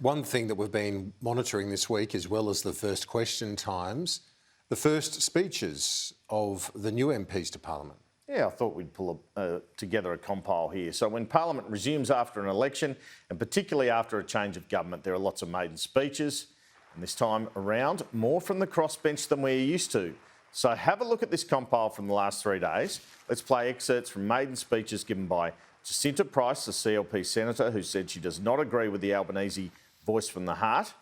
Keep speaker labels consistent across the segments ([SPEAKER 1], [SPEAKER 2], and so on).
[SPEAKER 1] One thing that we've been monitoring this week, as well as the first question times, the first speeches of the new MPs to Parliament.
[SPEAKER 2] Yeah, I thought we'd pull together a compile here. So when Parliament resumes after an election, and particularly after a change of government, there are lots of maiden speeches. And this time around, more from the crossbench than we're used to. So have a look at this compile from the last 3 days. Let's play excerpts from maiden speeches given by Jacinta Price, the CLP senator, who said she does not agree with the Albanese voice from the heart,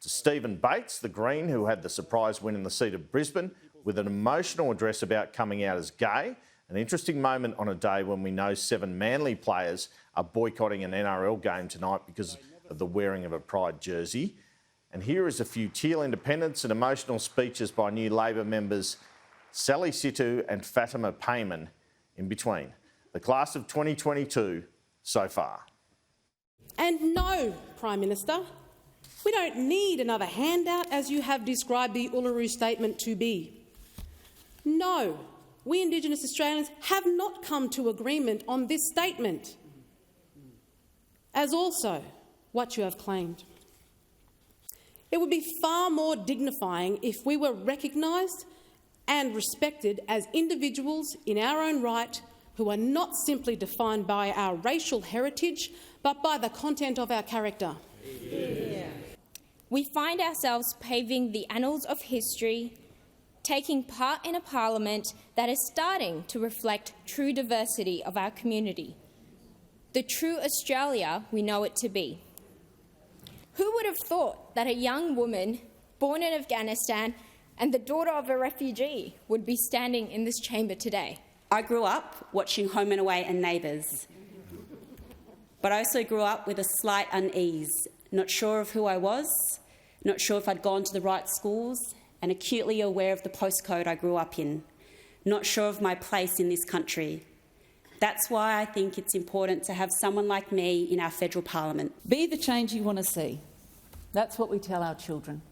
[SPEAKER 2] to Stephen Bates, the Green, who had the surprise win in the seat of Brisbane, with an emotional address about coming out as gay. An interesting moment on a day when we know 7 Manly players are boycotting an NRL game tonight because of the wearing of a Pride jersey. And here is a few teal independents and emotional speeches by new Labor members Sally Situ and Fatima Payman in between. The class of 2022 so far.
[SPEAKER 3] And no, Prime Minister, we don't need another handout as you have described the Uluru Statement to be. No, we Indigenous Australians have not come to agreement on this statement, as also what you have claimed. It would be far more dignifying if we were recognised and respected as individuals in our own right who are not simply defined by our racial heritage but by the content of our character.
[SPEAKER 4] Yeah. We find ourselves paving the annals of history, taking part in a parliament that is starting to reflect true diversity of our community, the true Australia we know it to be. Who would have thought that a young woman born in Afghanistan and the daughter of a refugee would be standing in this chamber today?
[SPEAKER 5] I grew up watching Home and Away and Neighbours, but I also grew up with a slight unease, not sure of who I was, not sure if I'd gone to the right schools, and acutely aware of the postcode I grew up in, not sure of my place in this country. That's why I think it's important to have someone like me in our federal parliament.
[SPEAKER 6] Be the change you want to see. That's what we tell our children.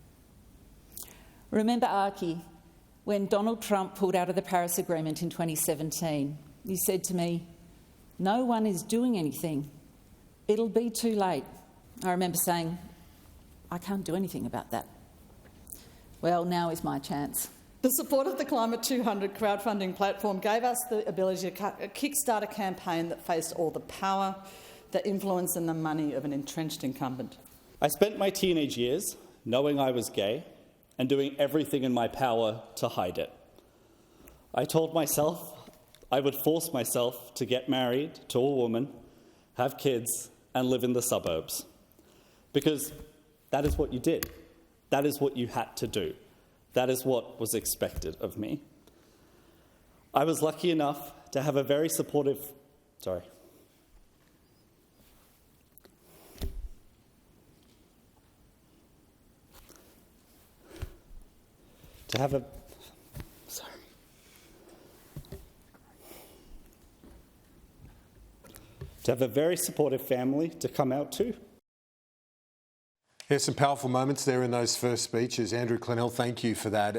[SPEAKER 6] Remember, Archie, when Donald Trump pulled out of the Paris Agreement in 2017, you said to me, "No one is doing anything. It'll be too late." I remember saying, "I can't do anything about that." Well, now is my chance.
[SPEAKER 7] The support of the Climate 200 crowdfunding platform gave us the ability to kickstart a campaign that faced all the power, the influence and the money of an entrenched incumbent.
[SPEAKER 8] I spent my teenage years knowing I was gay and doing everything in my power to hide it. I told myself I would force myself to get married to a woman, have kids and live in the suburbs. Because that is what you did. That is what you had to do. That is what was expected of me. I was lucky enough to have a very supportive... To have a very supportive family to come out to.
[SPEAKER 1] There's some powerful moments there in those first speeches. Andrew Clennell, thank you for that.